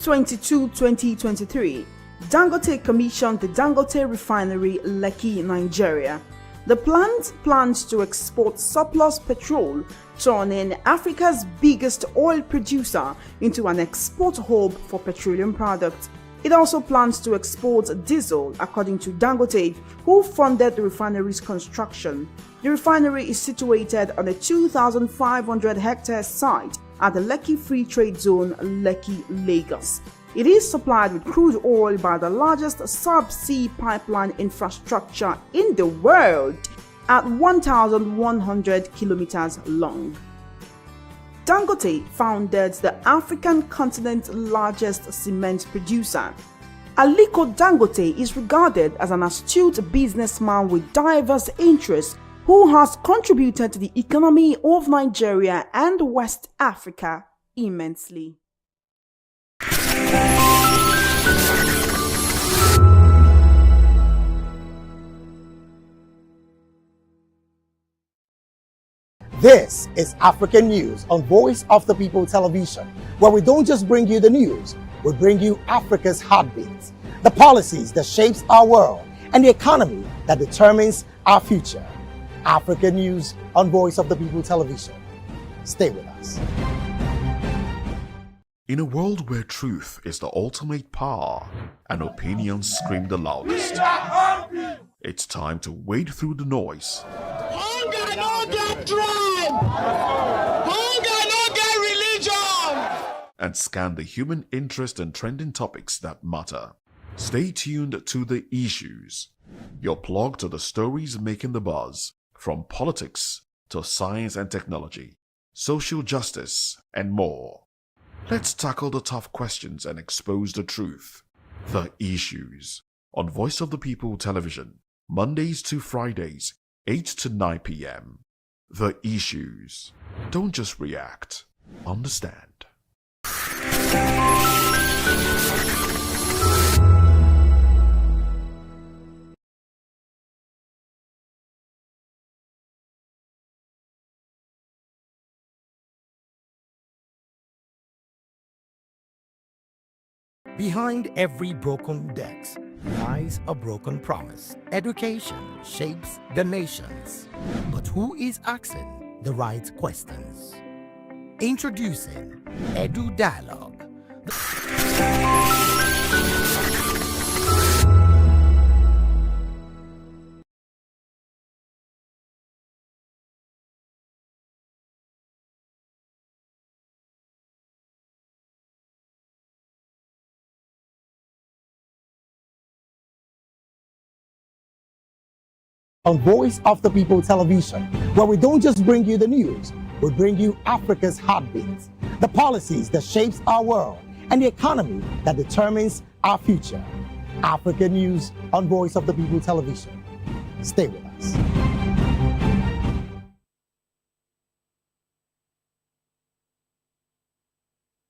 22-2023, Dangote commissioned the Dangote refinery, Lekki, Nigeria. The plant plans to export surplus petrol, turning Africa's biggest oil producer into an export hub for petroleum products. It also plans to export diesel, according to Dangote, who funded the refinery's construction. The refinery is situated on a 2,500-hectare site at the Lekki Free Trade Zone, Lekki, Lagos. It is supplied with crude oil by the largest subsea pipeline infrastructure in the world at 1,100 kilometers long. Dangote founded the African continent's largest cement producer. Aliko Dangote is regarded as an astute businessman with diverse interests who has contributed to the economy of Nigeria and West Africa immensely. This is African News on Voice of the People Television, where we don't just bring you the news, we bring you Africa's heartbeats, the policies that shapes our world, and the economy that determines our future. African News on Voice of the People Television. Stay with us. In a world where truth is the ultimate power and opinions scream the loudest, it's time to wade through the noise. Hunger no get tribe! Hunger no get religion! And scan the human interest and trending topics that matter. Stay tuned to The Issues, your plug to the stories making the buzz, from politics to science and technology, social justice, and more. Let's tackle the tough questions and expose the truth. The Issues on Voice of the People Television, Mondays to Fridays, 8 to 9 p.m. The Issues. Don't just react, understand. Behind every broken desk lies a broken promise. Education shapes the nations. But who is asking the right questions? Introducing Edu Dialogue. On Voice of the People Television, where we don't just bring you the news, we bring you Africa's heartbeats, the policies that shapes our world, and the economy that determines our future. African News on Voice of the People Television. Stay with us.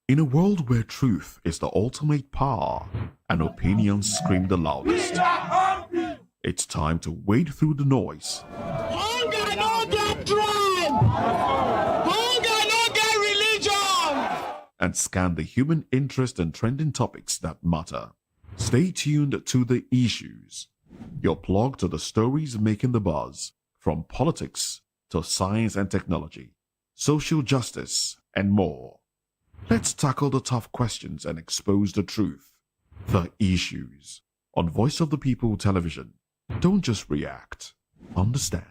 In a world where truth is the ultimate power and opinions scream the loudest, it's time to wade through the noise. Hunger no get tribe! Hunger no get religion! And scan the human interest and trending topics that matter. Stay tuned to The Issues, your plug to the stories making the buzz, from politics to science and technology, social justice, and more. Let's tackle the tough questions and expose the truth. The Issues on Voice of the People Television. Don't just react, understand.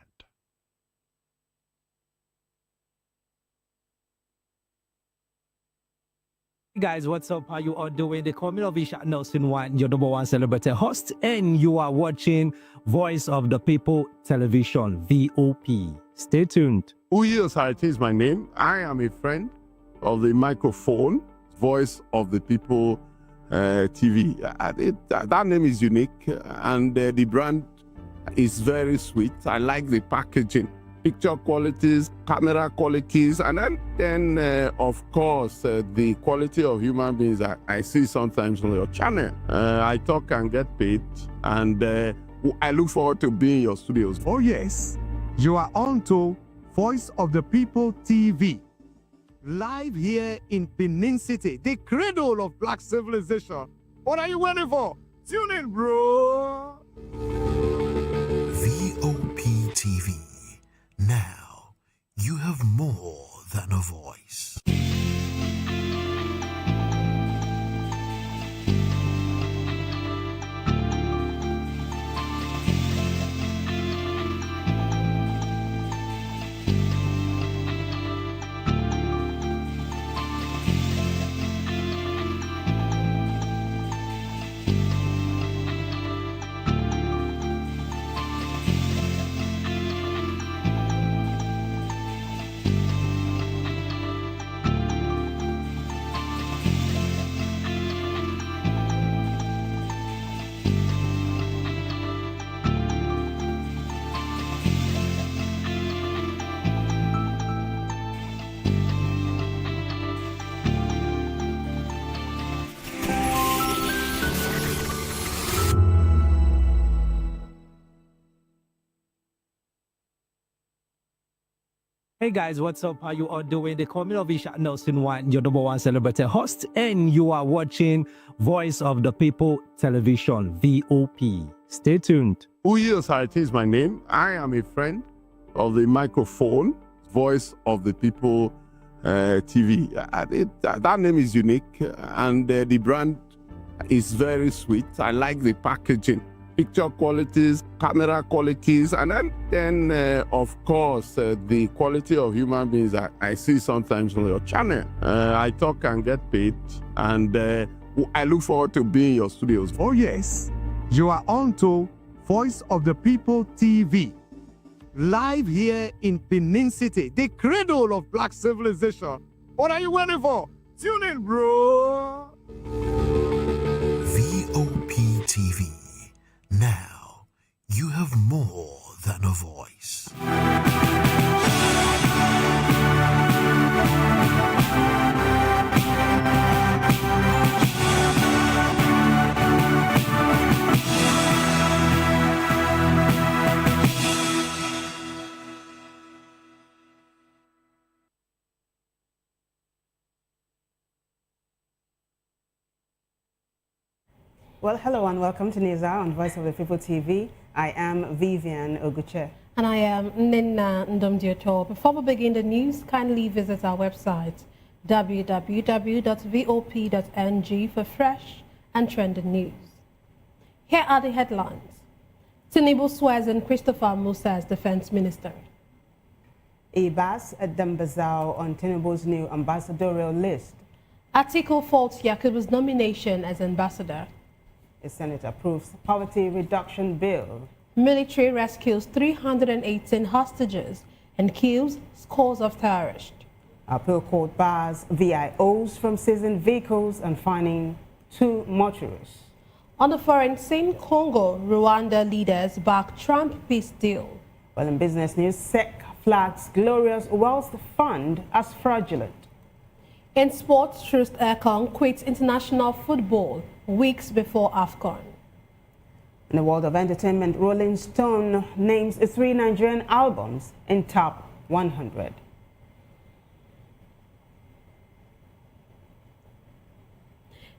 Hey guys, what's up? How you all doing? They call me Lovisha Nelson One, your number one celebrity host, and you are watching Voice of the People Television, VOP. Stay tuned. Genocide is my name. I am a friend of the microphone, Voice of the People TV. That name is unique, and the brand is very sweet. I like the packaging, picture qualities, camera qualities, and then of course, the quality of human beings that I see sometimes on your channel. I talk and get paid, and I look forward to being in your studios. Oh yes, you are on to Voice of the People TV. live here in Benin City, the cradle of black civilization. What are you waiting for? Tune in, bro. VOP TV. Now, you have more than a voice. Hey guys, what's up? How you all doing? They call me Ovisha Nelson One, your number one celebrity host, and you are watching Voice of the People Television, VOP. Stay tuned. Uyo Society is my name. I am a friend of the microphone, Voice of the People TV. That name is unique, and the brand is very sweet. I like the packaging, picture qualities, camera qualities, and then of course, the quality of human beings that I see sometimes on your channel. I talk and get paid, and I look forward to being in your studios. Oh yes, you are on to Voice of the People TV, live here in Benin City, the cradle of black civilization. What are you waiting for? Tune in, bro. VOP TV. Now, you have more than a voice. Well, hello and welcome to Niza on Voice of the People TV. I am Vivian Oguche. And I am Nina Ndomdioto. Before we begin the news, kindly visit our website, www.vop.ng, for fresh and trending news. Here are the headlines. Tinubu swears in Christopher Musa as defense minister. Ibas Dambazao on Tinubu's new ambassadorial list. Atiku faults Yakubu's nomination as ambassador. The Senate approves poverty reduction bill. Military rescues 318 hostages and kills scores of terrorists. Appeal court bars VIOs from seizing vehicles and fining 2 mortuaries. On the foreign scene, Congo, Rwanda leaders back Trump peace deal. Well, in business news, SEC flags Glorious Wealth Fund as fraudulent. In sports, Trust Ekong quits international football weeks before AFCON. In the world of entertainment, Rolling Stone names 3 Nigerian albums in top 100.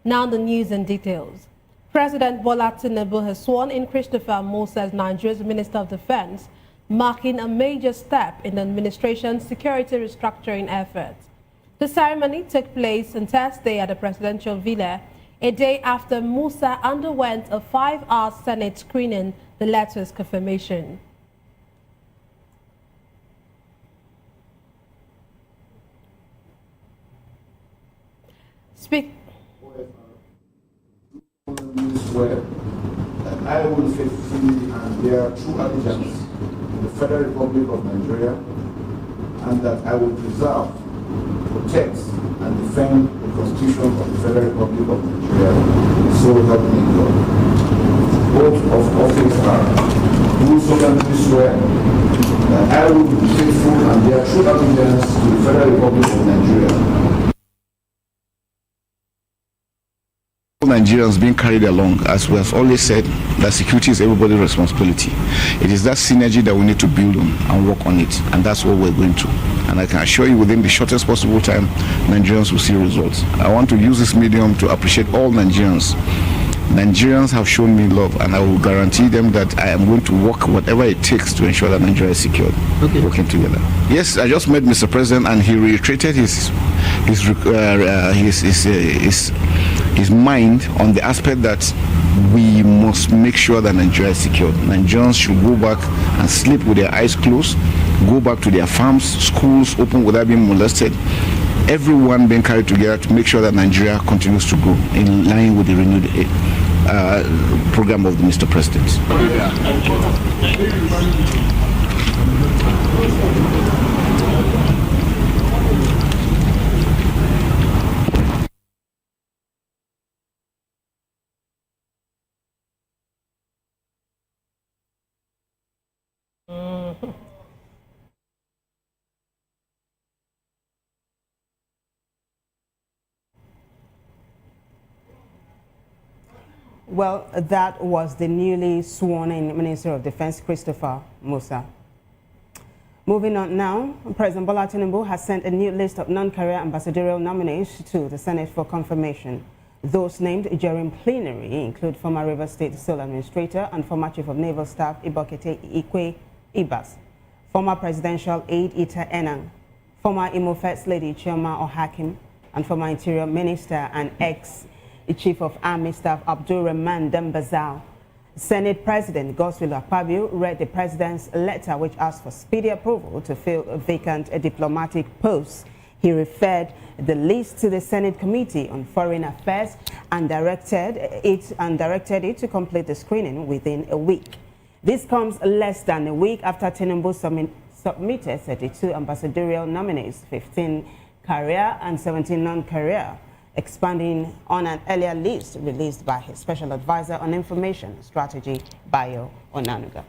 Now the news and details. President Bola Tinubu has sworn in Christopher Musa as Nigeria's Minister of Defense, marking a major step in the administration's security restructuring efforts. The ceremony took place on Thursday at the presidential villa, a day after Musa underwent a 5-hour Senate screening the letter's confirmation. Where I will faithfully and bear true allegiance to the Federal Republic of Nigeria, and that I will preserve, protect, and defend the Constitution of the Federal Republic of Nigeria, so help me God. Both of office are do solemnly swear that I will be faithful and bear true allegiance to the Federal Republic of Nigeria. Nigerians being carried along. As we have always said, that security is everybody's responsibility. It is that synergy that we need to build on and work on it, and that's what we're going to. And I can assure you, within the shortest possible time, Nigerians will see results. I want to use this medium to appreciate all Nigerians. Nigerians have shown me love, and I will guarantee them that I am going to work whatever it takes to ensure that Nigeria is secured. Okay. Working together. Yes, I just met Mr. President, and he reiterated his mind on the aspect that we must make sure that Nigeria is secured. Nigerians should go back and sleep with their eyes closed, go back to their farms, schools open without being molested. Everyone being carried together to make sure that Nigeria continues to grow in line with the renewed program of the Mr. President. Well, that was the newly sworn-in Minister of Defense, Christopher Musa. Moving on now, President Bola Tinubu has sent a new list of non-career ambassadorial nominees to the Senate for confirmation. Those named during plenary include former Rivers State Sole Administrator and former Chief of Naval Staff Ibokete Ikwe Ibas, former Presidential Aide Ita Enang, former Imo First Lady Chioma Ohakim, and former Interior Minister and ex-Chief of Army Staff Abdul Rahman Dambazao. Senate President Godswill Akpabio read the President's letter which asked for speedy approval to fill vacant diplomatic posts. He referred the list to the Senate Committee on Foreign Affairs and directed it to complete the screening within a week. This comes less than a week after Tinubu submitted 32 ambassadorial nominees, 15 career and 17 non-career, expanding on an earlier list released by his Special Advisor on Information Strategy, Bayo Onanuga.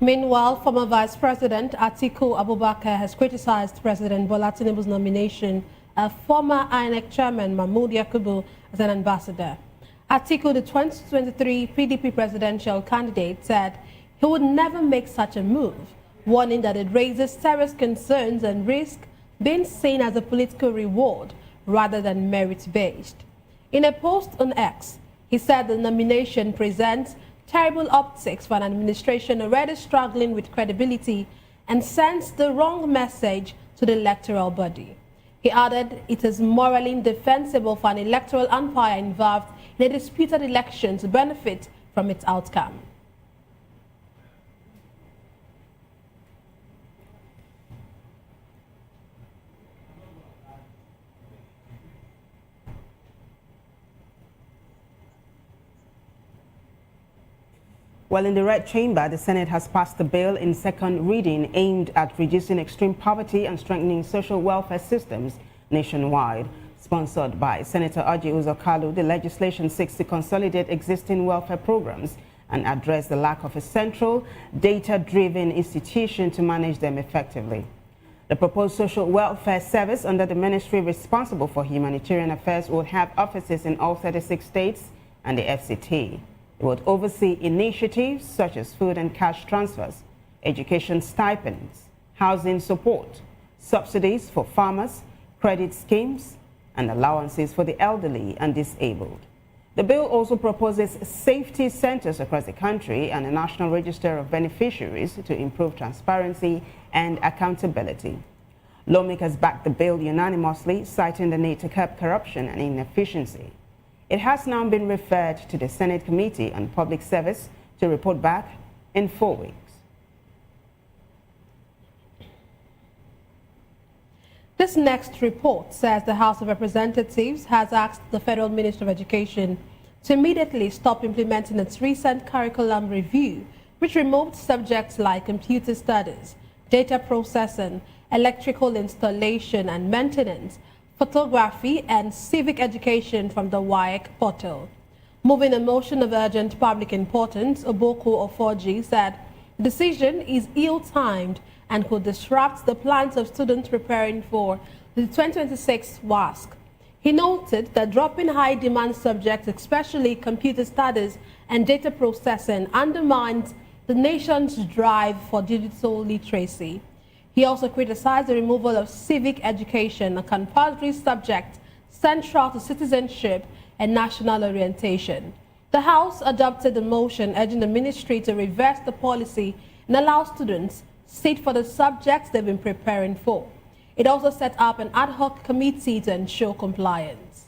Meanwhile, former Vice President Atiku Abubakar has criticized President Bola Tinubu's nomination of former INEC Chairman Mahmoud Yakubu as an ambassador. Atiku, the 2023 PDP presidential candidate, said he would never make such a move, warning that it raises serious concerns and risk being seen as a political reward rather than merit-based. In a post on X, he said the nomination presents terrible optics for an administration already struggling with credibility and sends the wrong message to the electoral body. He added it is morally indefensible for an electoral umpire involved in a disputed election to benefit from its outcome. Well, in the Red Chamber, the Senate has passed a bill in second reading aimed at reducing extreme poverty and strengthening social welfare systems nationwide. Sponsored by Senator Orji Uzor Kalu, the legislation seeks to consolidate existing welfare programs and address the lack of a central, data-driven institution to manage them effectively. The proposed social welfare service under the ministry responsible for humanitarian affairs will have offices in all 36 states and the FCT. It would oversee initiatives such as food and cash transfers, education stipends, housing support, subsidies for farmers, credit schemes, and allowances for the elderly and disabled. The bill also proposes safety centers across the country and a national register of beneficiaries to improve transparency and accountability. Lawmakers backed the bill unanimously, citing the need to curb corruption and inefficiency. It has now been referred to the Senate Committee on Public Service to report back in 4 weeks. This next report says the House of Representatives has asked the Federal Ministry of Education to immediately stop implementing its recent curriculum review, which removed subjects like computer studies, data processing, electrical installation and maintenance, photography, and civic education from the WAEC portal. Moving a motion of urgent public importance, Oboko Ofoji said the decision is ill-timed and could disrupt the plans of students preparing for the 2026 WASC. He noted that dropping high-demand subjects, especially computer studies and data processing, undermines the nation's drive for digital literacy. He also criticized the removal of civic education, a compulsory subject central to citizenship and national orientation. The House adopted a motion urging the ministry to reverse the policy and allow students sit for the subjects they've been preparing for. It also set up an ad hoc committee to ensure compliance.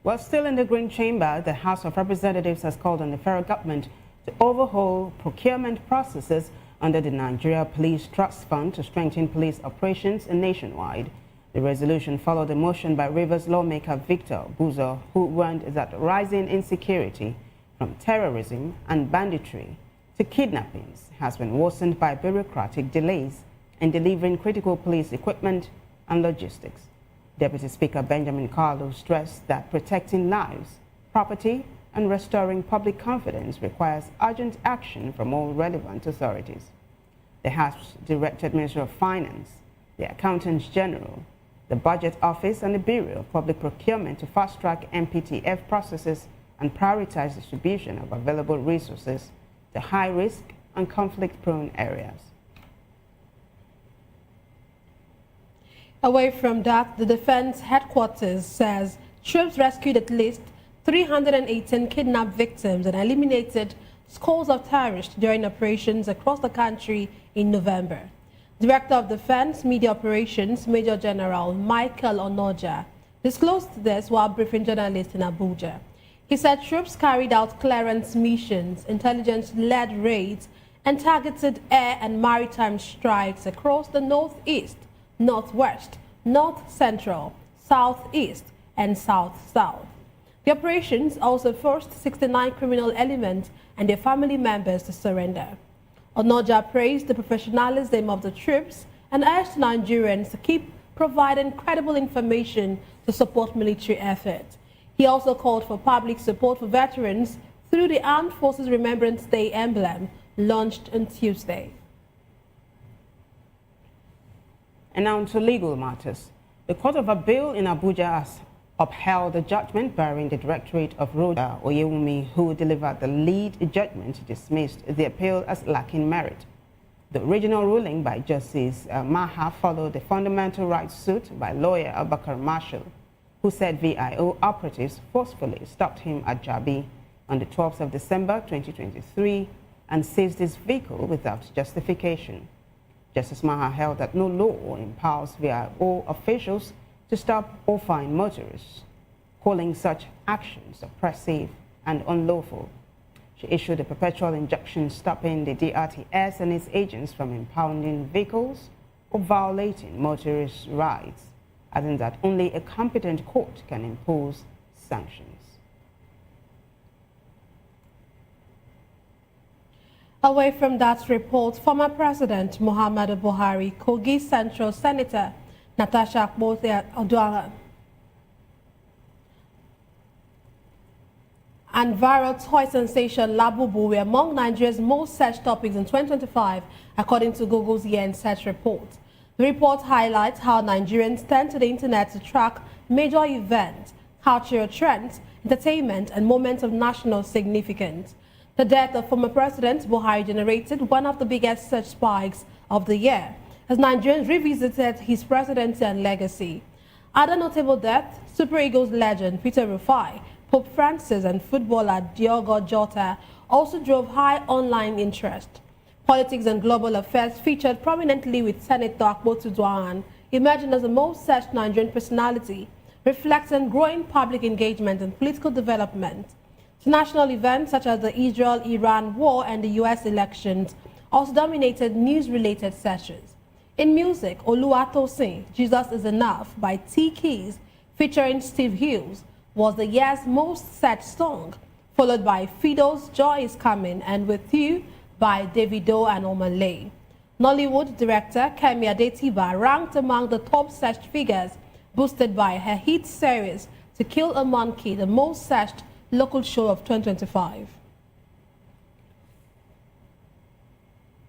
While still in the Green Chamber, the House of Representatives has called on the federal government to overhaul procurement processes under the Nigeria Police Trust Fund to strengthen police operations nationwide. The resolution followed a motion by Rivers lawmaker Victor Buzo, who warned that rising insecurity from terrorism and banditry to kidnappings has been worsened by bureaucratic delays in delivering critical police equipment and logistics. Deputy Speaker Benjamin Carlo stressed that protecting lives, property, and restoring public confidence requires urgent action from all relevant authorities. The House directed Ministry of Finance, the Accountants General, the Budget Office, and the Bureau of Public Procurement to fast-track MPTF processes and prioritize distribution of available resources to high-risk and conflict-prone areas. Away from that, the Defense Headquarters says troops rescued at least 318 kidnapped victims and eliminated scores of terrorists during operations across the country in November. Director of Defense Media Operations, Major General Michael Onoja, disclosed this while briefing journalists in Abuja. He said troops carried out clearance missions, intelligence-led raids, and targeted air and maritime strikes across the northeast, northwest, north central, southeast, and south-south. The operations also forced 69 criminal elements and their family members to surrender. Onoja praised the professionalism of the troops and urged Nigerians to keep providing credible information to support military efforts. He also called for public support for veterans through the Armed Forces Remembrance Day emblem launched on Tuesday. And now to legal matters. The Court of Appeal in Abuja has upheld the judgment barring the Directorate of Road Oyewumi, who delivered the lead judgment, dismissed the appeal as lacking merit. The original ruling by Justice Maha followed the fundamental rights suit by lawyer Abubakar Marshall, who said VIO operatives forcefully stopped him at Jabi on the 12th of December 2023 and seized his vehicle without justification. Justice Maha held that no law empowers VIO officials to stop or fine motorists, calling such actions oppressive and unlawful. She issued a perpetual injunction stopping the DRTS and its agents from impounding vehicles or violating motorists' rights, adding that only a competent court can impose sanctions. Away from that report, former President Muhammadu Buhari, Kogi Central Senator Natasha Akpoti-Addo and viral toy sensation Labubu were among Nigeria's most searched topics in 2025, according to Google's year-end search report. The report highlights how Nigerians turn to the internet to track major events, cultural trends, entertainment, and moments of national significance. The death of former President Buhari generated one of the biggest search spikes of the year, as Nigerians revisited his presidency and legacy. Other notable deaths: Super Eagles legend Peter Rufai, Pope Francis, and footballer Diogo Jota also drove high online interest. Politics and global affairs featured prominently, with Senator Akpoti-Addo emerging as the most searched Nigerian personality, reflecting growing public engagement and political development. National events such as the Israel-Iran war and the U.S. elections also dominated news-related searches. In music, Oluwatosin, Jesus is Enough by T Keys, featuring Steve Hughes, was the year's most searched song, followed by Fido's Joy is Coming and With You by Davido and Omalay. Nollywood director Kemi Adetiba ranked among the top searched figures, boosted by her hit series To Kill a Monkey, the most searched local show of 2025.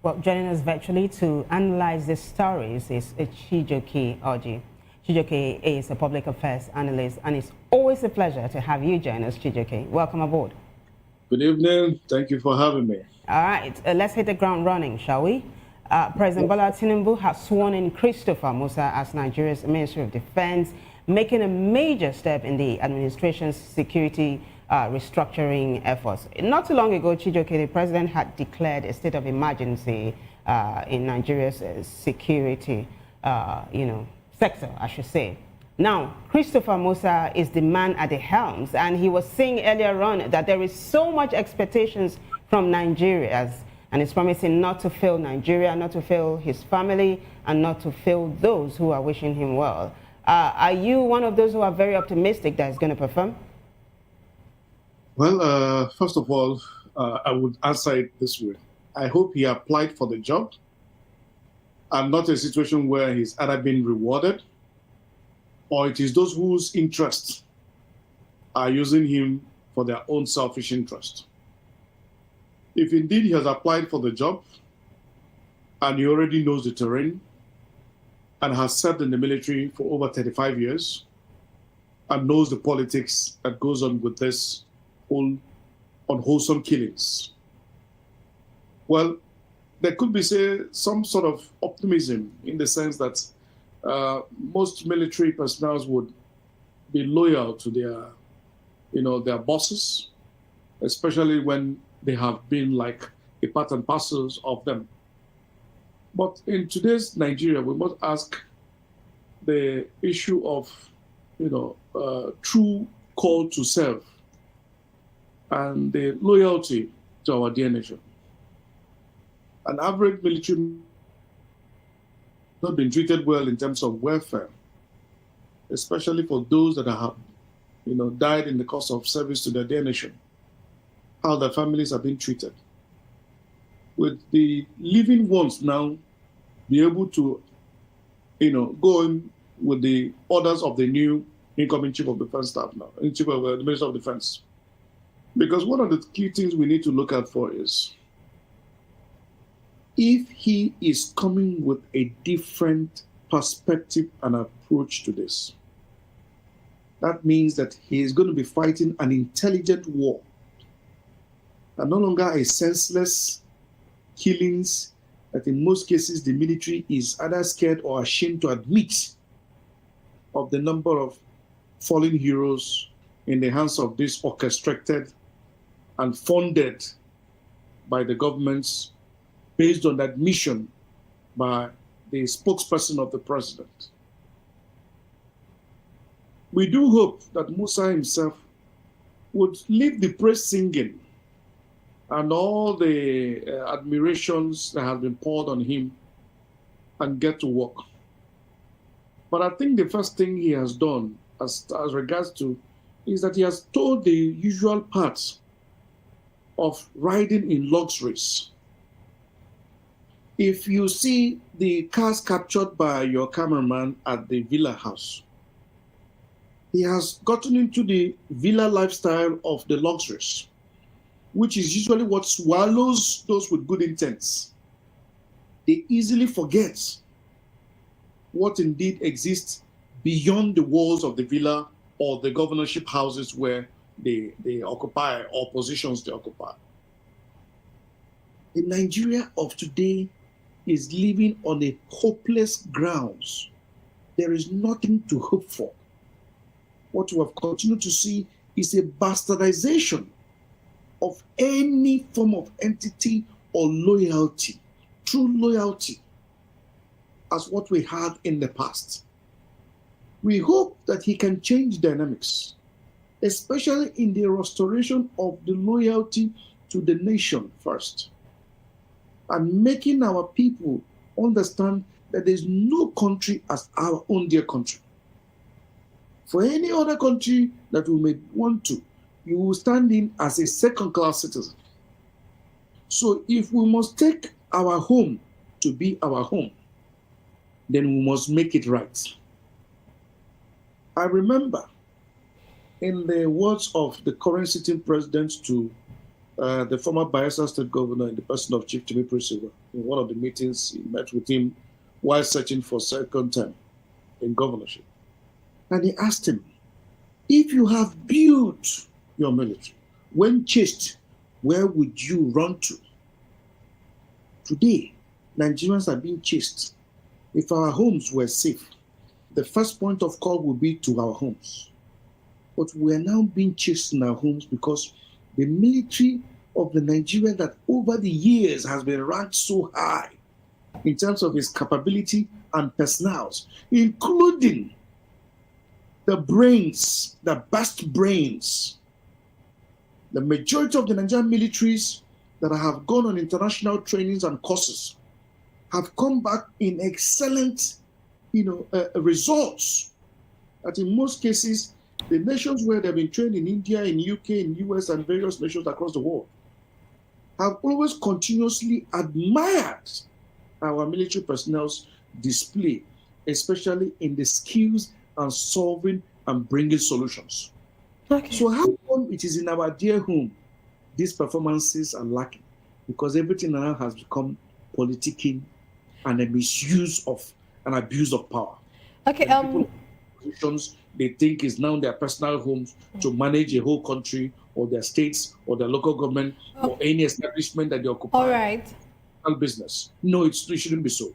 Well, joining us virtually to analyze these stories is Chijoke Oji. Chijoke is a public affairs analyst, and it's always a pleasure to have you join us, Chijoke. Welcome aboard. Good evening. Thank you for having me. All right, let's hit the ground running, shall we? President Bola Tinubu has sworn in Christopher Musa as Nigeria's Minister of Defense, making a major step in the administration's security restructuring efforts. Not too long ago, Chijoke, the president had declared a state of emergency in Nigeria's security, sector, I should say. Now, Christopher Musa is the man at the helms, and he was saying earlier on that there is so much expectations from Nigerians, and he's promising not to fail Nigeria, not to fail his family, and not to fail those who are wishing him well. Are you one of those who are very optimistic that he's going to perform? Well, first of all, I would answer it this way. I hope he applied for the job and not a situation where he's either been rewarded or it is those whose interests are using him for their own selfish interest. If indeed he has applied for the job and he already knows the terrain and has served in the military for over 35 years and knows the politics that goes on with this whole unwholesome killings, well, there could be, say, some sort of optimism in the sense that most military personnel would be loyal to their bosses, especially when they have been like a part and parcel of them. But in today's Nigeria, we must ask the issue of, true call to serve and the loyalty to our dear nation. An average military not been treated well in terms of welfare, especially for those that have, died in the course of service to their dear nation, how their families have been treated. With the living ones now be able to, go in with the orders of the new incoming Chief of Defense Staff now, Chief of the Minister of Defense. Because one of the key things we need to look out for is if he is coming with a different perspective and approach to this. That means that he is going to be fighting an intelligent war and no longer a senseless killings that in most cases the military is either scared or ashamed to admit of the number of fallen heroes in the hands of this orchestrated and funded by the governments based on that mission by the spokesperson of the president. We do hope that Musa himself would leave the praise singing and all the admirations that have been poured on him and get to work. But I think the first thing he has done as regards to is that he has told the usual parts of riding in luxuries. If you see the cars captured by your cameraman at the villa house, he has gotten into the villa lifestyle of the luxuries, which is usually what swallows those with good intents. They easily forget what indeed exists beyond the walls of the villa or the governorship houses where they occupy or positions they occupy. The Nigeria of today is living on a hopeless grounds. There is nothing to hope for. What we have continued to see is a bastardization of any form of entity or loyalty, true loyalty, as what we had in the past. We hope that he can change dynamics, especially in the restoration of the loyalty to the nation first, and making our people understand that there's no country as our own dear country. For any other country that we may want to you will stand in as a second-class citizen. So if we must take our home to be our home, then we must make it right. I remember in the words of the current sitting president to the former Bayelsa State governor in the person of Chief Jimmy Priscilla, in one of the meetings, he met with him while searching for second term in governorship. And he asked him, if you have built your military, when chased, where would you run to? Today, Nigerians are being chased. If our homes were safe, the first point of call would be to our homes. But we are now being chased in our homes because the military of the Nigeria that over the years has been ranked so high in terms of its capability and personnel, including the brains, the best brains. The majority of the Nigerian militaries that have gone on international trainings and courses have come back in excellent, results. That in most cases, the nations where they've been trained in India, in UK, in US, and various nations across the world have always continuously admired our military personnel's display, especially in the skills and solving and bringing solutions. Okay. So how come it is in our dear home these performances are lacking? Because everything now has become politicking and a misuse of an abuse of power. Okay. Positions they think is now their personal homes to manage a whole country or their states or their local government or any establishment that they occupy. All right. Business. No, it shouldn't be so.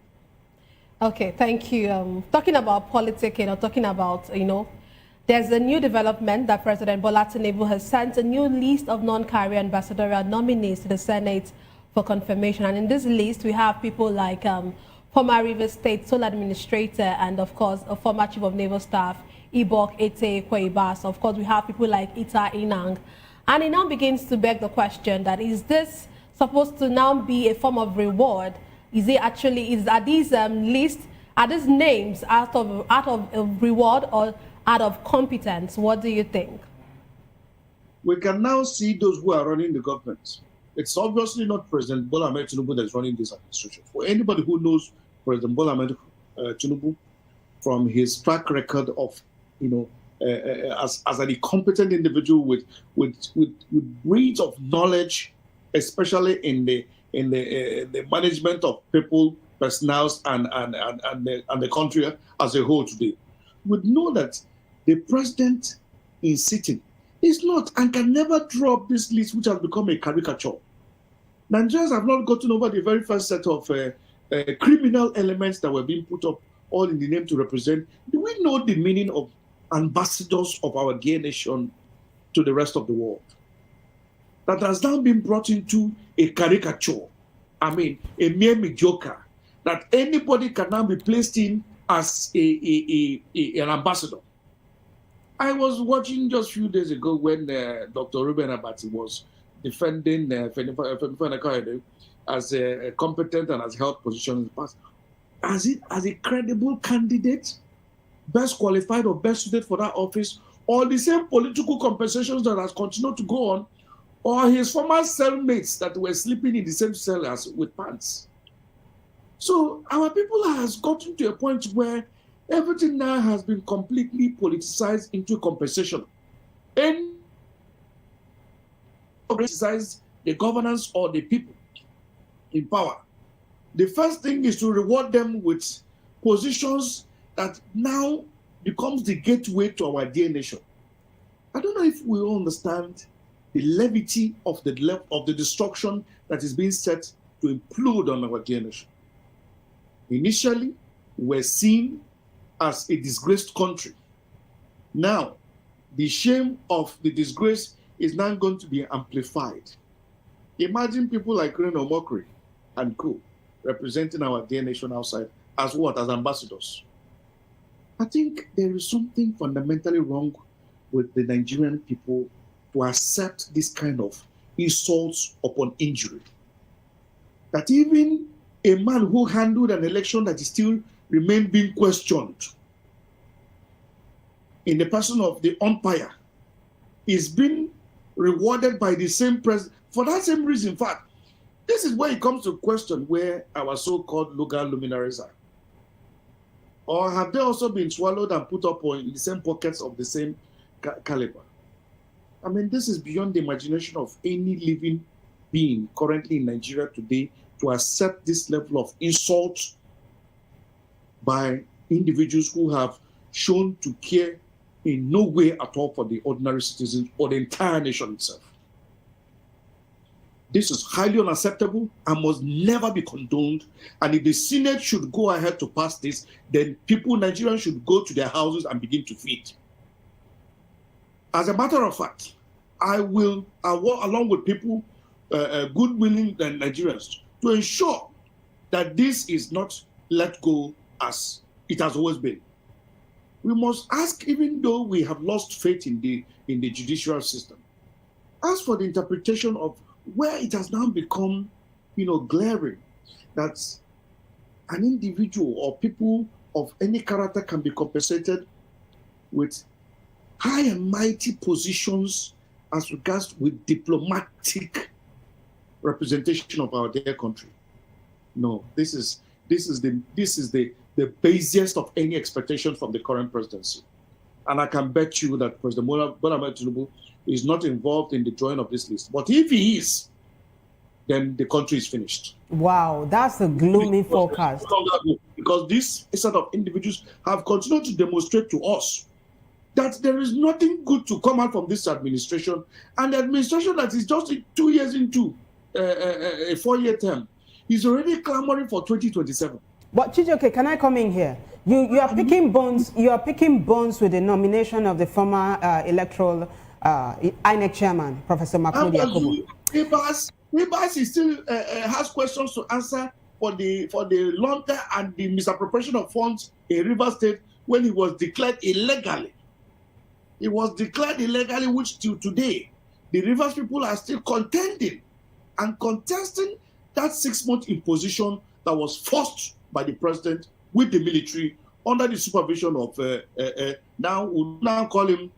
Okay, thank you. Talking about politicking or talking about, there's a new development that President Bola Tinubu has sent a new list of non-career ambassadorial nominees to the Senate for confirmation. And in this list, we have people like former Rivers State Sole Administrator and, of course, a former Chief of Naval Staff, Ibok Ete Kweibas. Of course, we have people like Ita Inang. And it now begins to beg the question that is this supposed to now be a form of reward? Is it actually, are these lists, are these names out of reward or out of competence? What do you think? We can now see those who are running the government. It's obviously not President Bola Ahmed Tinubu that is running this administration. For anybody who knows President Bola Ahmed Tinubu from his track record of, as an incompetent individual with breeds of knowledge, especially in the management of people, personnel, and the country as a whole today, would know that the president in sitting is not and can never drop this list, which has become a caricature. Nigerians have not gotten over the very first set of criminal elements that were being put up, all in the name to represent. Do we know the meaning of ambassadors of our dear nation to the rest of the world? That has now been brought into a caricature. I mean, a mere mediocre, that anybody can now be placed in as an ambassador. I was watching just a few days ago when Dr. Ruben Abati was defending Fenifana as a competent and has held position in the past. As a credible candidate, best qualified or best suited for that office, or the same political compensations that has continued to go on, or his former cellmates that were sleeping in the same cell as with pants. So our people has gotten to a point where everything now has been completely politicized into compensation. And politicize the governance or the people in power. The first thing is to reward them with positions that now becomes the gateway to our dear nation. I don't know if we all understand the levity of the destruction that is being set to implode on our dear nation. Initially, we're seen as a disgraced country. Now, the shame of the disgrace is now going to be amplified. Imagine people like Reno Mokri and co representing our dear nation outside as what? As ambassadors. I think there is something fundamentally wrong with the Nigerian people to accept this kind of insults upon injury. That even a man who handled an election that is still remained being questioned in the person of the umpire is being rewarded by the same president for that same reason. In fact, this is where it comes to question where our so-called local luminaries are. Or have they also been swallowed and put up in the same pockets of the same caliber? I mean, this is beyond the imagination of any living being currently in Nigeria today to accept this level of insult by individuals who have shown to care in no way at all for the ordinary citizens or the entire nation itself. This is highly unacceptable and must never be condoned. And if the Senate should go ahead to pass this, then people, Nigerians, should go to their houses and begin to feed. As a matter of fact, I will, along with people, good-willing Nigerians, to ensure that this is not let go as it has always been. We must ask, even though we have lost faith in the judicial system, ask for the interpretation of where it has now become, glaring that an individual or people of any character can be compensated with high and mighty positions as regards with diplomatic representation of our dear country. No, this is the basiest of any expectation from the current presidency. And I can bet you that President Bola Ahmed Tinubu is not involved in the drawing of this list. But if he is, then the country is finished. Wow, that's a gloomy forecast. Because these set of individuals have continued to demonstrate to us that there is nothing good to come out from this administration, and the administration that is just 2 years into a 4-year term is already clamoring for 2027. But Chijioke, can I come in here? You are picking bones. You are picking bones with the nomination of the former electoral INEC chairman, Professor Mahmoud Yakubu. Ibas still has questions to answer for the launder and the misappropriation of funds in Rivers State when he was declared illegally. It was declared illegally, which till today, the Rivers people are still contending and contesting that 6-month imposition that was forced by the president with the military under the supervision of, now we'll now call him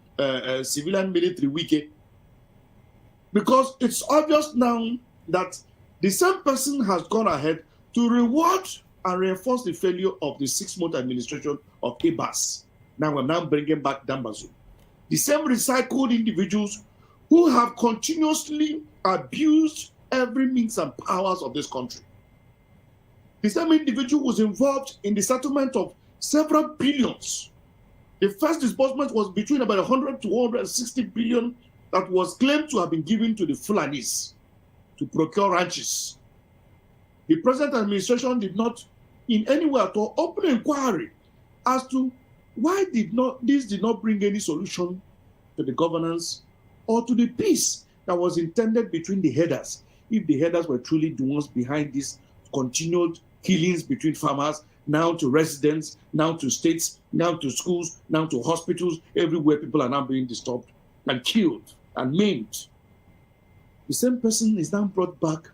civilian military Wike. Because it's obvious now that the same person has gone ahead to reward and reinforce the failure of the 6-month administration of Ibas. Now we're now bringing back Dambazo. The same recycled individuals who have continuously abused every means and powers of this country. The same individual was involved in the settlement of several billions. The first disbursement was between about 100 to 160 billion that was claimed to have been given to the Fulanis to procure ranches. The present administration did not in any way at all open inquiry as to why this did not bring any solution to the governance or to the peace that was intended between the headers, if the headers were truly the ones behind this continued killings between farmers, now to residents, now to states, now to schools, now to hospitals. Everywhere people are now being disturbed and killed and maimed. The same person is now brought back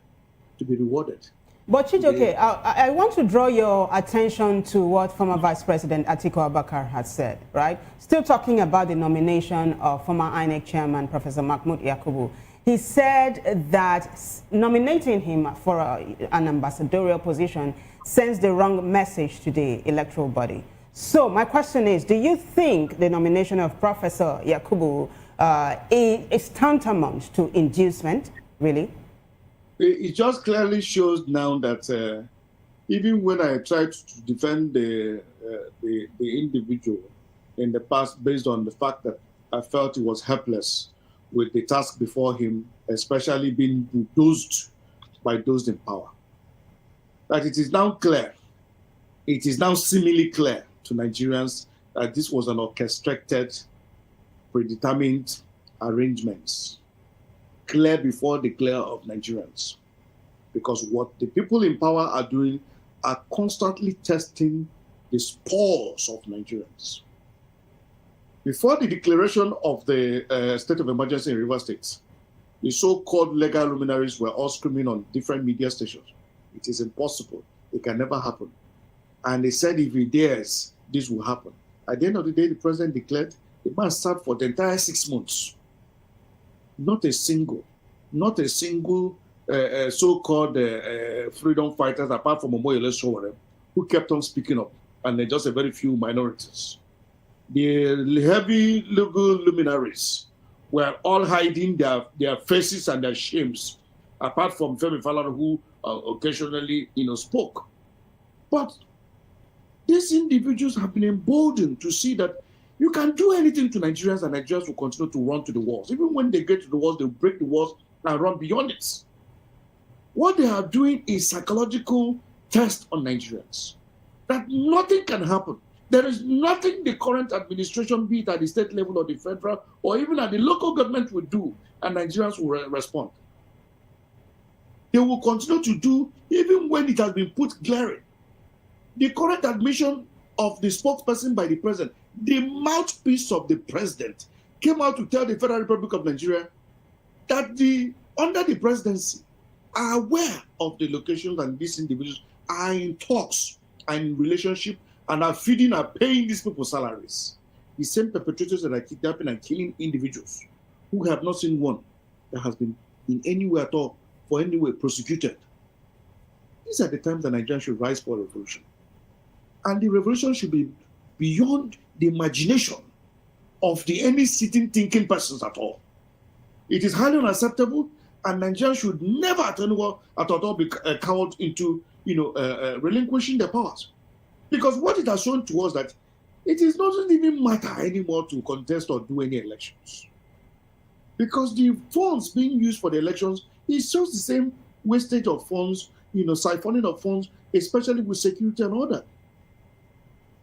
to be rewarded. But Chijioke, I want to draw your attention to what former Vice President Atiku Abubakar has said, right? Still talking about the nomination of former INEC chairman, Professor Mahmoud Yakubu. He said that nominating him for an ambassadorial position sends the wrong message to the electoral body. So my question is, do you think the nomination of Professor Yakubu is tantamount to inducement, really? It just clearly shows now that even when I tried to defend the individual in the past based on the fact that I felt he was helpless with the task before him, especially being bulldozed by those in power, that it is now clear, it is now seemingly clear to Nigerians that this was an orchestrated, predetermined arrangements, clear before the clear of Nigerians. Because what the people in power are doing are constantly testing the spores of Nigerians. Before the declaration of the state of emergency in Rivers State, the so-called legal luminaries were all screaming on different media stations. It is impossible. It can never happen. And they said if he dares, this will happen. At the end of the day, the president declared the man sat for the entire 6 months. not a single so-called freedom fighters, apart from Omoyele Sowore, who kept on speaking up, and just a very few minorities. The heavy legal luminaries were all hiding their faces and their shames, apart from Femi Falana, who occasionally, spoke. But these individuals have been emboldened to see that you can do anything to Nigerians, and Nigerians will continue to run to the walls. Even when they get to the walls, they'll break the walls and run beyond it. What they are doing is psychological test on Nigerians, that nothing can happen. There is nothing the current administration, be it at the state level or the federal, or even at the local government, will do, and Nigerians will respond. They will continue to do, even when it has been put glaring. The current admission of the spokesperson by the president, the mouthpiece of the president, came out to tell the Federal Republic of Nigeria that under the presidency are aware of the locations, and these individuals are in talks and in relationship and are feeding and paying these people salaries. The same perpetrators that are kidnapping and killing individuals who have not seen one that has been in any way at all, for any way prosecuted. These are the times that Nigeria should rise for a revolution. And the revolution should be beyond the imagination of any sitting thinking persons at all. It is highly unacceptable, and Nigeria should never at all be cowed into relinquishing their powers. Because what it has shown to us that it doesn't even matter anymore to contest or do any elections. Because the funds being used for the elections is just the same wastage of funds, siphoning of funds, especially with security and order.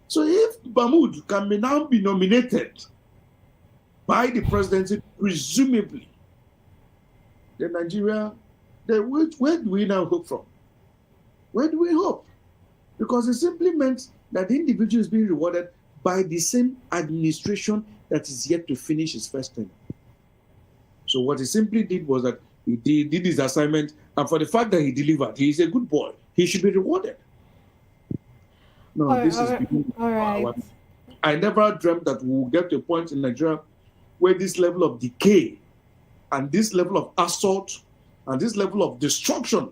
So if Mahmoud can now be nominated by the presidency, presumably, then Nigeria, where do we now hope from? Where do we hope? Because it simply meant that the individual is being rewarded by the same administration that is yet to finish his first term. So what he simply did was that he did his assignment, and for the fact that he delivered, he is a good boy. He should be rewarded. No, all right. I never dreamt that we will get to a point in Nigeria where this level of decay and this level of assault and this level of destruction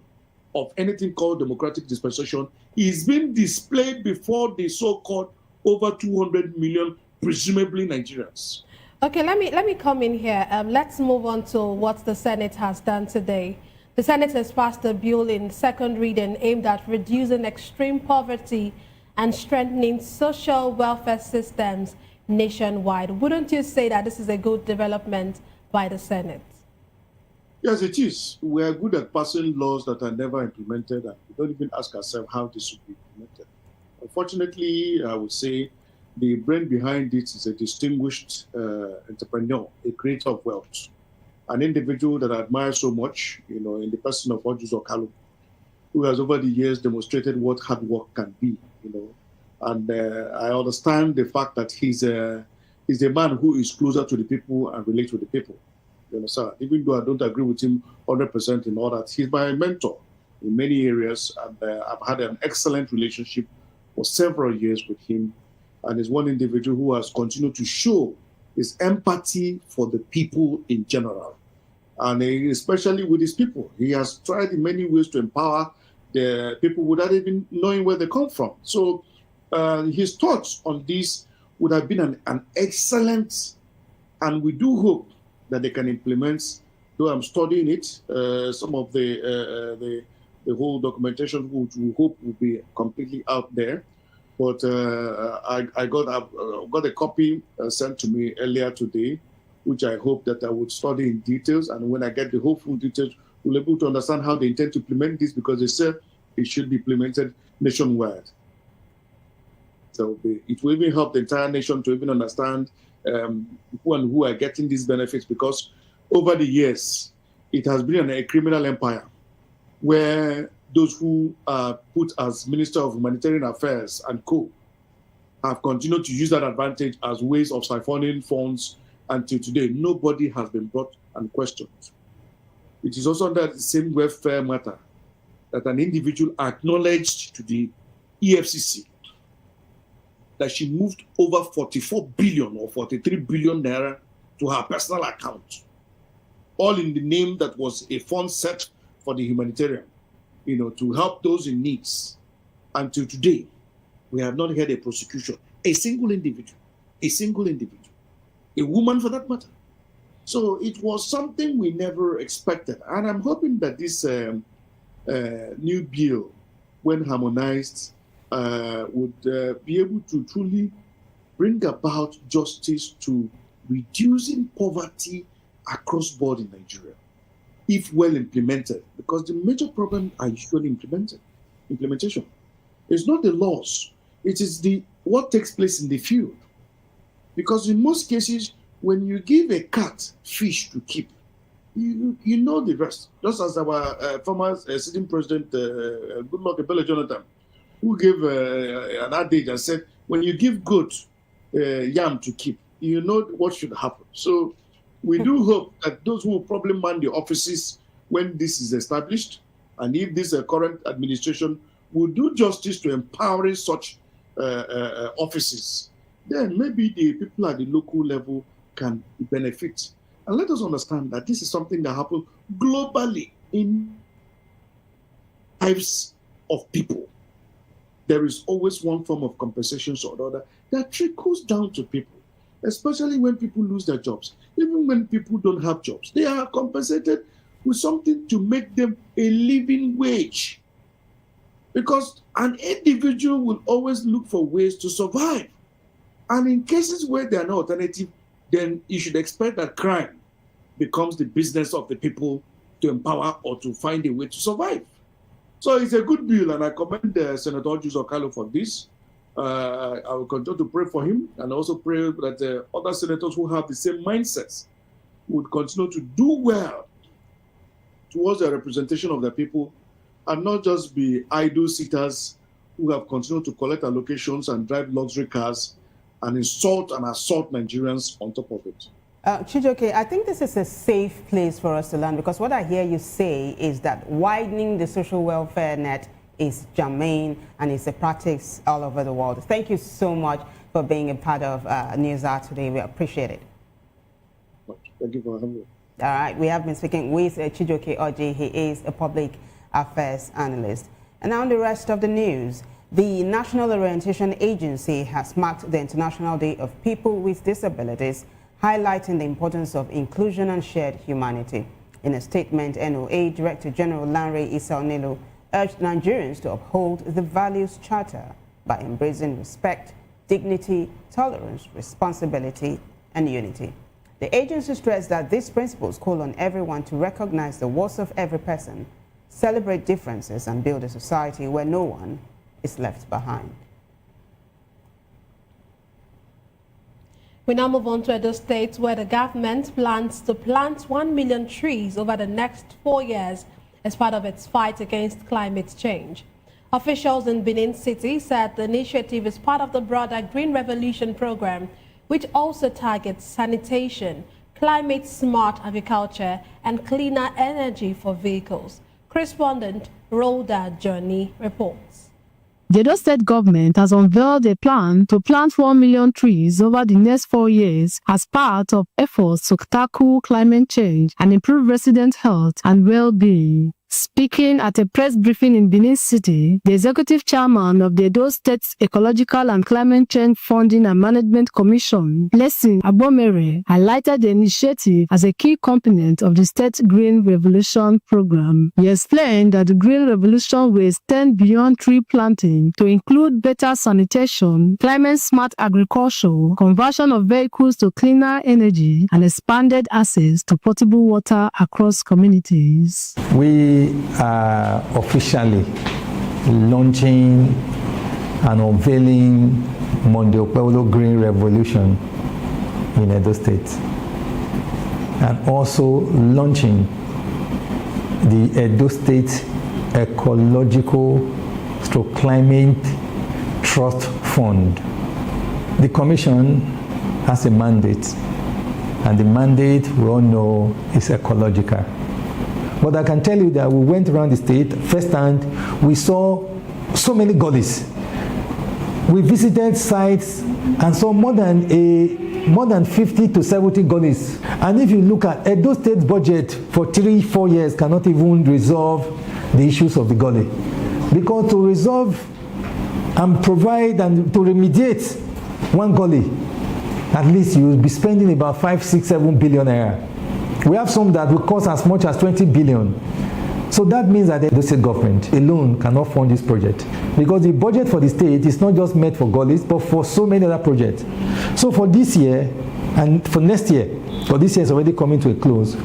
of anything called democratic dispensation is being displayed before the so-called over 200 million, presumably Nigerians. Okay, let me come in here. Let's move on to what the Senate has done today. The Senate has passed a bill in second reading aimed at reducing extreme poverty and strengthening social welfare systems nationwide. Wouldn't you say that this is a good development by the Senate? Yes, it is. We are good at passing laws that are never implemented, and we don't even ask ourselves how this should be implemented. Unfortunately, I would say the brain behind it is a distinguished entrepreneur, a creator of wealth, an individual that I admire so much, in the person of Ojus Okalu, who has over the years demonstrated what hard work can be, And I understand the fact that he's a man who is closer to the people and relates with the people. You understand? Even though I don't agree with him 100% in all that, he's my mentor in many areas, and I've had an excellent relationship for several years with him. And he's one individual who has continued to show his empathy for the people in general, and especially with his people. He has tried in many ways to empower the people without even knowing where they come from. So his thoughts on this would have been an excellent, and we do hope that they can implement, though I'm studying it, some of the whole documentation, which we hope will be completely out there. But I got a copy sent to me earlier today, which I hope that I would study in details. And when I get the whole full details, we'll be able to understand how they intend to implement this, because they said it should be implemented nationwide. So it will even help the entire nation to even understand who are getting these benefits, because over the years, it has been a criminal empire where those who are put as Minister of Humanitarian Affairs and co have continued to use that advantage as ways of siphoning funds until today. Nobody has been brought and questioned. It is also under the same welfare matter that an individual acknowledged to the EFCC that she moved over 44 billion or 43 billion naira to her personal account. all in the name that was a fund set for the humanitarian, to help those in needs. Until today, we have not had a prosecution, a single individual, a woman for that matter. So it was something we never expected. And I'm hoping that this new bill, when harmonized, would be able to truly bring about justice to reducing poverty across board in Nigeria, if well implemented. Because the major problem are usually implementation. It's not the laws, it is what takes place in the field. Because in most cases, when you give a cat fish to keep, you know the rest. Just as our former sitting president, Goodluck Ebele Jonathan, who gave an adage and said, when you give goat yam to keep, you know what should happen. So we do hope that those who will probably man the offices when this is established, and if this current administration will do justice to empowering such offices, then maybe the people at the local level can benefit. And let us understand that this is something that happens globally in lives of people. There is always one form of compensation or other that trickles down to people, especially when people lose their jobs. Even when people don't have jobs, they are compensated with something to make them a living wage. Because an individual will always look for ways to survive. And in cases where there are no alternative, then you should expect that crime becomes the business of the people to empower or to find a way to survive. So it's a good bill, and I commend Senator Ojus Okalo for this. I will continue to pray for him, and also pray that other senators who have the same mindsets would continue to do well towards the representation of the people, and not just be idle sitters who have continued to collect allocations and drive luxury cars and insult and assault Nigerians on top of it. Chijioke, I think this is a safe place for us to learn, because what I hear you say is that widening the social welfare net is germane and it's a practice all over the world. Thank you so much for being a part of News Hour today. We appreciate it. Thank you for having me. All right, we have been speaking with Chijioke Oji. He is a public affairs analyst. And now the rest of the news. The National Orientation Agency has marked the International Day of People with Disabilities, highlighting the importance of inclusion and shared humanity. In a statement, NOA Director General Lanre Isaonelu urged Nigerians to uphold the Values Charter by embracing respect, dignity, tolerance, responsibility, and unity. The agency stressed that these principles call on everyone to recognize the worth of every person, celebrate differences, and build a society where no one is left behind. We now move on to Edo State, where the government plans to plant 1 million trees over the next 4 years as part of its fight against climate change. Officials in Benin City said the initiative is part of the broader Green Revolution program, which also targets sanitation, climate-smart agriculture, and cleaner energy for vehicles. Correspondent Rhoda Journey reports. The Edo State government has unveiled a plan to plant 1 million trees over the next 4 years as part of efforts to tackle climate change and improve resident health and well-being. Speaking at a press briefing in Benin City, the executive chairman of the Edo State Ecological and Climate Change Funding and Management Commission, Blessing Abomere, highlighted the initiative as a key component of the State Green Revolution program. He explained that the Green Revolution will extend beyond tree planting to include better sanitation, climate-smart agriculture, conversion of vehicles to cleaner energy, and expanded access to potable water across communities. We are officially launching and unveiling Monday Okpebholo Green Revolution in Edo State, and also launching the Edo State Ecological / Climate Trust Fund. The Commission has a mandate, and the mandate we all know is ecological. But I can tell you that we went around the state firsthand. We saw so many gullies. We visited sites and saw more than more than 50 to 70 gullies. And if you look at Edo State's budget for 3-4 years cannot even resolve the issues of the gully. Because to resolve and provide and to remediate one gully, at least you will be spending about 5, 6, 7 billion naira. We have some that will cost as much as 20 billion. So that means that the state government alone cannot fund this project, because the budget for the state is not just meant for gullies, but for so many other projects. So for this year and for next year, for this year is already coming to a close,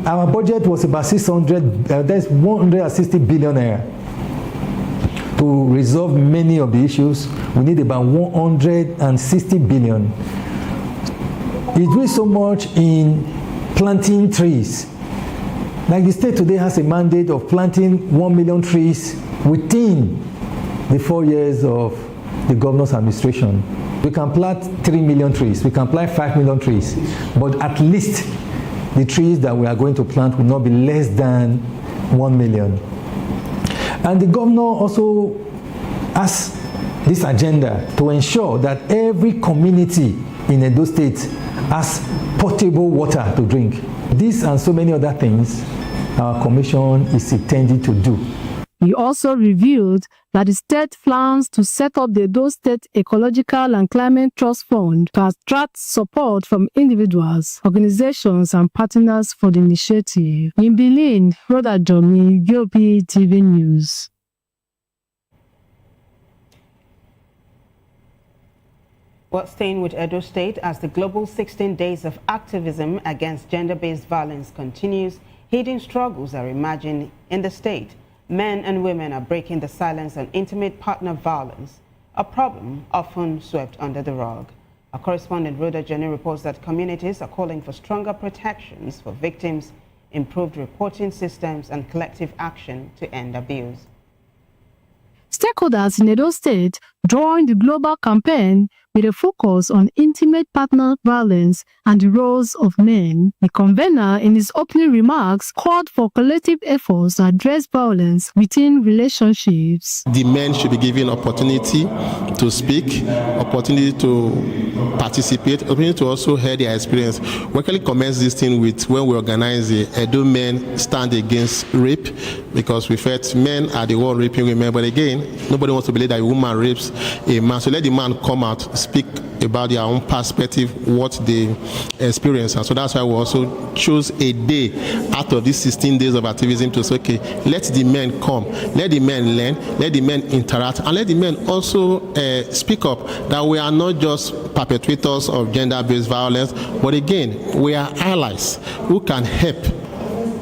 our budget was about 160 billion naira. To resolve many of the issues, we need about 160 billion. It's doing so much in planting trees. Like the state today has a mandate of planting 1 million trees within the 4 years of the governor's administration. We can plant 3 million trees, we can plant 5 million trees, but at least the trees that we are going to plant will not be less than 1 million. And the governor also has this agenda to ensure that every community in Edo State has potable water to drink. This and so many other things our commission is intended to do. He also revealed that the state plans to set up the Edo State Ecological and Climate Trust Fund to attract support from individuals, organizations, and partners for the initiative. In Berlin, Rhoda Jomi, VOP TV News. Well, staying with Edo State, as the global 16 days of activism against gender-based violence continues, hidden struggles are emerging in the state. Men and women are breaking the silence on intimate partner violence, a problem often swept under the rug. Our correspondent Rhoda Jenny reports that communities are calling for stronger protections for victims, improved reporting systems, and collective action to end abuse. Stakeholders in Edo State joined the global campaign with a focus on intimate partner violence and the roles of men. The convener, in his opening remarks, called for collective efforts to address violence within relationships. The men should be given opportunity to speak, opportunity to participate, opportunity to also hear their experience. We actually commence this thing with when we organize the Edo Men Stand Against Rape, because we felt men are the one raping women, but again, nobody wants to believe that a woman rapes a man. So let the man come out, speak about their own perspective, what they experience. And so that's why we also chose a day out of these 16 days of activism to say, okay, let the men come, let the men learn, let the men interact, and let the men also speak up that we are not just perpetrators of gender-based violence, but again, we are allies who can help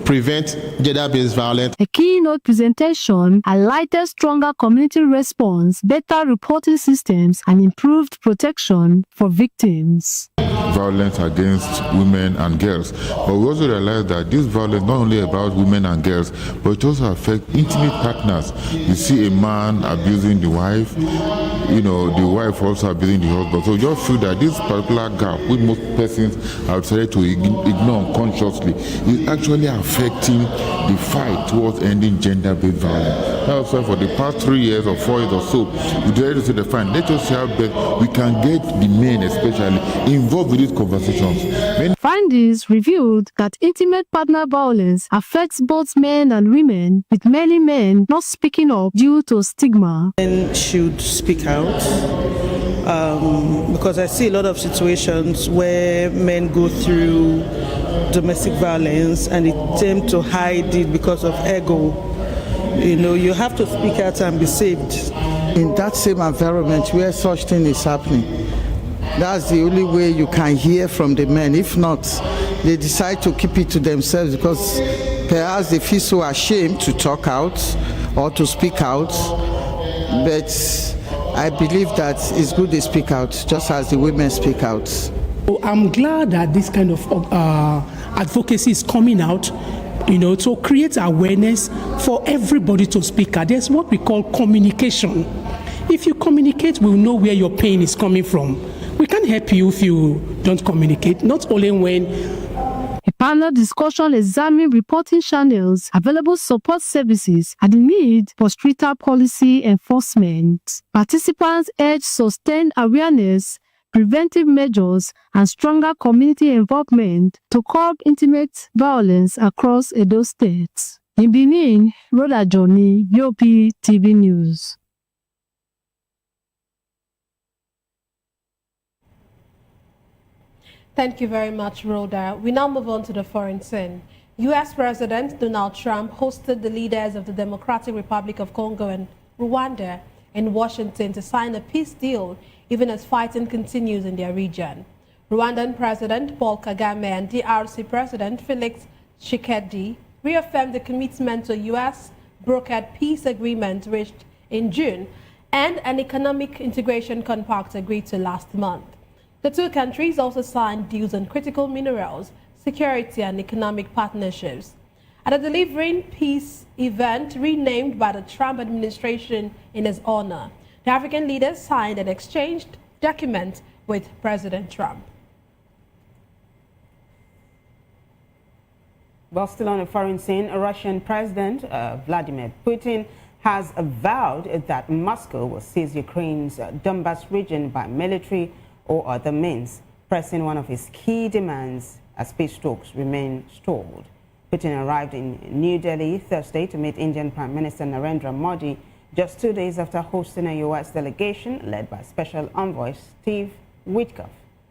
prevent gender-based violence. A keynote presentation highlighted stronger community response, better reporting systems, and improved protection for victims. Violence against women and girls, but we also realize that this violence not only about women and girls, but it also affects intimate partners. You see a man abusing the wife, you know, the wife also abusing the husband. So you just feel that this particular gap, which most persons have decided to ignore unconsciously, is actually affecting the fight towards ending gender-based violence. That's why for the past 3 years or 4 years or so, we decided to say the fine, let us see how best we can get the men especially involved with these conversations. Findings revealed that intimate partner violence affects both men and women, with many men not speaking up due to stigma. Men should speak out because I see a lot of situations where men go through domestic violence and they tend to hide it because of ego. You know, you have to speak out and be saved. In that same environment where such thing is happening, that's the only way you can hear from the men. If not, they decide to keep it to themselves because perhaps they feel so ashamed to talk out or to speak out. But I believe that it's good they speak out, just as the women speak out. I'm glad that this kind of advocacy is coming out, you know, to create awareness for everybody to speak out. There's what we call communication. If you communicate, we'll know where your pain is coming from. We can't help you if you don't communicate, not only when. A panel discussion examined reporting channels, available support services, and the need for stricter policy enforcement. Participants urged sustained awareness, preventive measures, and stronger community involvement to curb intimate violence across Edo State. In Benin, Rhoda Johnny, VOP TV News. Thank you very much, Rhoda. We now move on to the foreign scene. U.S. President Donald Trump hosted the leaders of the Democratic Republic of Congo and Rwanda in Washington to sign a peace deal, even as fighting continues in their region. Rwandan President Paul Kagame and DRC President Felix Tshisekedi reaffirmed the commitment to a U.S. brokered peace agreement reached in June and an economic integration compact agreed to last month. The two countries also signed deals on critical minerals, security, and economic partnerships. At a Delivering Peace event renamed by the Trump administration in his honor, the African leaders signed and exchanged documents with President Trump. While still on the foreign scene, Russian President Vladimir Putin has avowed that Moscow will seize Ukraine's Donbas region by military or other means, pressing one of his key demands as peace talks remain stalled. Putin arrived in New Delhi Thursday to meet Indian Prime Minister Narendra Modi just 2 days after hosting a U.S. delegation led by Special Envoy Steve Witkoff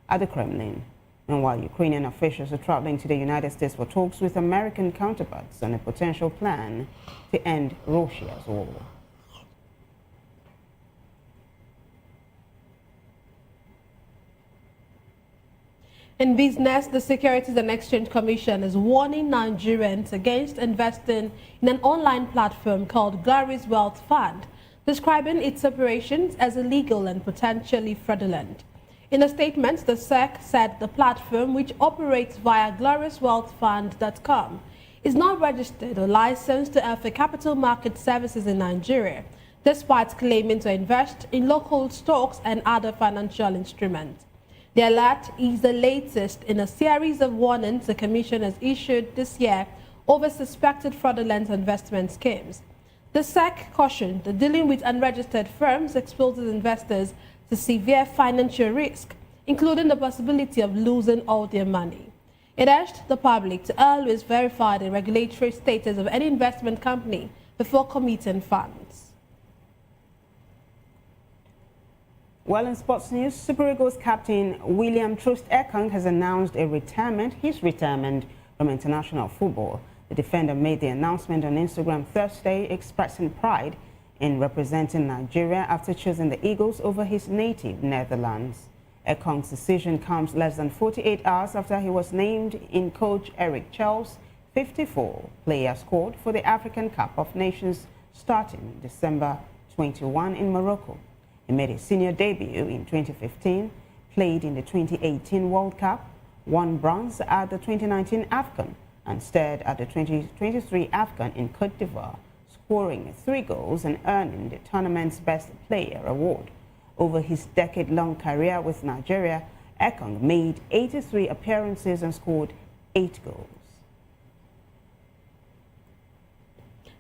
at the Kremlin. Meanwhile, Ukrainian officials are traveling to the United States for talks with American counterparts on a potential plan to end Russia's war. In business, the Securities and Exchange Commission is warning Nigerians against investing in an online platform called Glory's Wealth Fund, describing its operations as illegal and potentially fraudulent. In a statement, the SEC said the platform, which operates via gloriouswealthfund.com, is not registered or licensed to offer capital market services in Nigeria, despite claiming to invest in local stocks and other financial instruments. The alert is the latest in a series of warnings the Commission has issued this year over suspected fraudulent investment schemes. The SEC cautioned that dealing with unregistered firms exposes investors to severe financial risk, including the possibility of losing all their money. It urged the public to always verify the regulatory status of any investment company before committing funds. Well, in sports news, Super Eagles captain William Troost Ekong has announced his retirement from international football. The defender made the announcement on Instagram Thursday, expressing pride in representing Nigeria after choosing the Eagles over his native Netherlands. Ekong's decision comes less than 48 hours after he was named in coach Eric Chell's 54-player squad for the African Cup of Nations starting December 21 in Morocco. He made his senior debut in 2015, played in the 2018 World Cup, won bronze at the 2019 AFCON, and starred at the 2023 AFCON in Côte d'Ivoire, scoring 3 goals and earning the tournament's Best Player award. Over his decade-long career with Nigeria, Ekong made 83 appearances and scored 8 goals.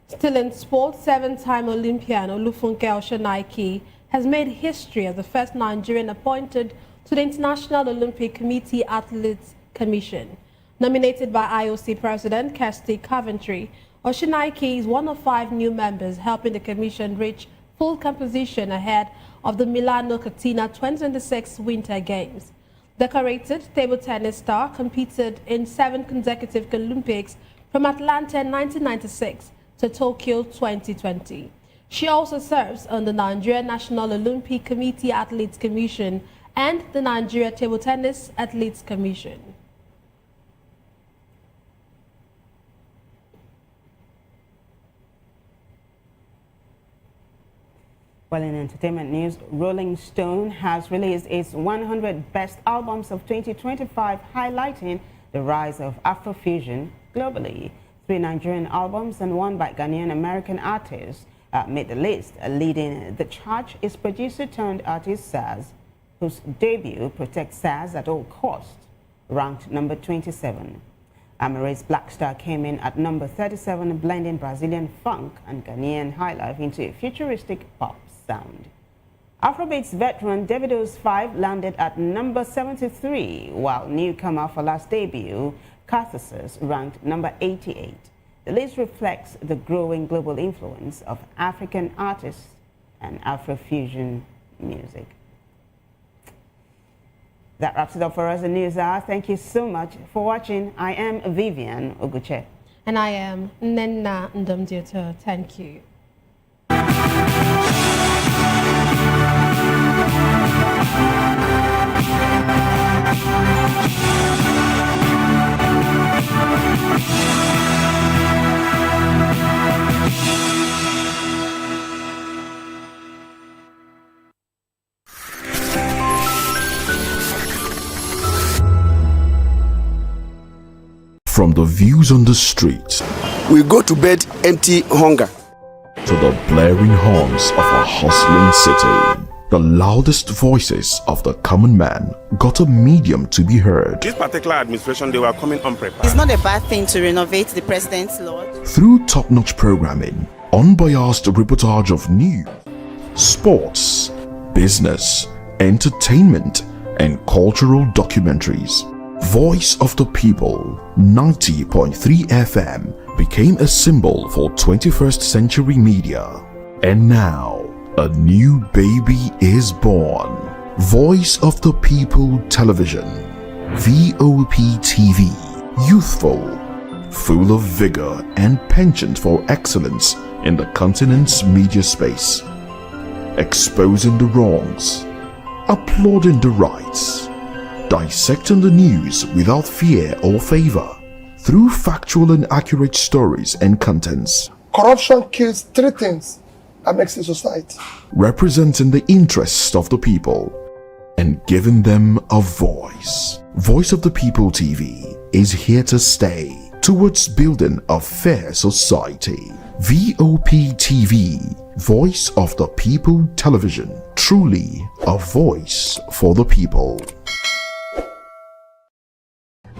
Still in sports, 7-time Olympian Olufunke Oshonaike has made history as the first Nigerian appointed to the International Olympic Committee Athletes Commission. Nominated by IOC President Kirsty Coventry, Oshonaike is one of 5 new members helping the commission reach full composition ahead of the Milano Cortina 2026 Winter Games. Decorated table tennis star competed in 7 consecutive Olympics from Atlanta in 1996 to Tokyo 2020. She also serves on the Nigeria National Olympic Committee Athletes Commission and the Nigeria Table Tennis Athletes Commission. Well, in entertainment news, Rolling Stone has released its 100 Best Albums of 2025, highlighting the rise of Afrofusion globally. 3 Nigerian albums and 1 by Ghanaian-American artists made the list. Leading the charge is producer-turned-artist Saz, whose debut, Protect Saz at All Costs, ranked number 27. Amare's Black Star came in at number 37, blending Brazilian funk and Ghanaian highlife into a futuristic pop sound. Afrobeats veteran Davido's 5 landed at number 73, while newcomer for last debut, Catharsis, ranked number 88. The list reflects the growing global influence of African artists and Afrofusion music. That wraps it up for us in News Hour. Thank you so much for watching. I am Vivian Oguche. And I am Nenna Ndamdiota. Thank you. From the views on the street, we go to bed empty hunger, to the blaring horns of a hustling city, the loudest voices of the common man got a medium to be heard. This particular administration, they were coming unprepared. It's not a bad thing to renovate the president's lodge. Through top-notch programming, unbiased reportage of news, sports, business, entertainment, and cultural documentaries, Voice of the People 90.3 FM became a symbol for 21st century media. And now, a new baby is born. Voice of the People Television, VOP TV, youthful, full of vigor and penchant for excellence in the continent's media space, exposing the wrongs, applauding the rights, dissecting the news without fear or favor, through factual and accurate stories and contents. Corruption kills 3 things that makes a society. Representing the interests of the people and giving them a voice. Voice of the People TV is here to stay towards building a fair society. VOP TV, Voice of the People Television, truly a voice for the people.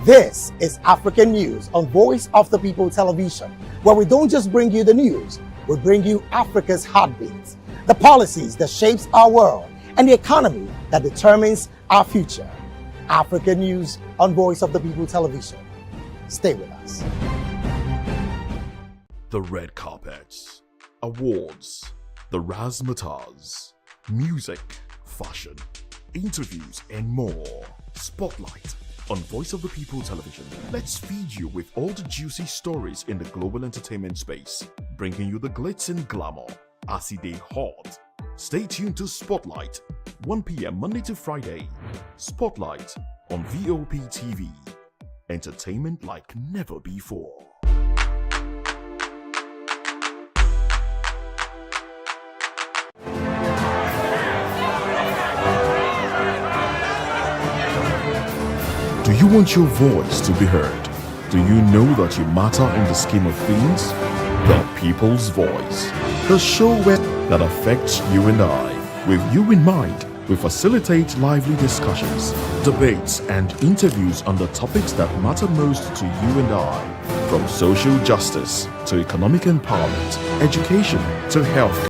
This is African News on Voice of the People Television, where we don't just bring you the news, we bring you Africa's heartbeat, the policies that shapes our world, and the economy that determines our future. African News on Voice of the People Television. Stay with us. The red carpets, awards, the razzmatazz, music, fashion, interviews, and more. Spotlight on Voice of the People Television. Let's feed you with all the juicy stories in the global entertainment space, bringing you the glitz and glamour as it is hot. Stay tuned to Spotlight, 1 p.m. Monday to Friday. Spotlight on VOP TV. Entertainment like never before. Do you want your voice to be heard? Do you know that you matter in the scheme of things? The People's Voice, the show that affects you and I. With you in mind, we facilitate lively discussions, debates, and interviews on the topics that matter most to you and I. From social justice to economic empowerment, education to health.